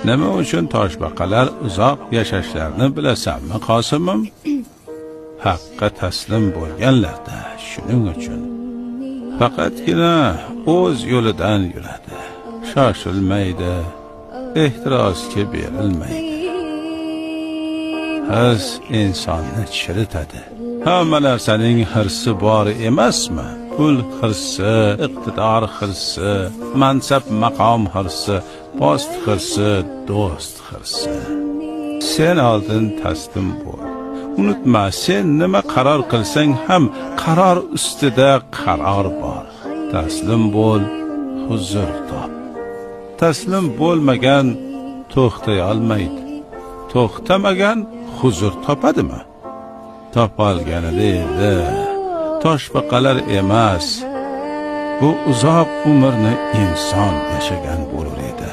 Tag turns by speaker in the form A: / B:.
A: Nima uchun toshbaqalar uzoq yashashlarini bilasanmi, Qosimim? Haqqa taslim bo'lganlarda shuning uchun. Faqatgina o'z yo'lidan yuradi. Shoshilmaydi, ehtirosga berilmaydi. Hirs insonni chiritadi. Hamma narsaning hirsi bor emasmi? Pul hirsi, iqtidor hirsi, mansab maqom hirsi, post hirsi, do'st hirsi. Sen oldin taslim bo'l. Unutma, sen nima qaror qilsang ham qaror ustida qaror bor. Taslim bo'l, huzur top. Taslim bo'lmagan to'xtay olmaydi. To'xtamagan huzur topadimi? Topolganida edi. Toshbaqalar emas, bu uzoq umrni inson yashagan bo'lar edi.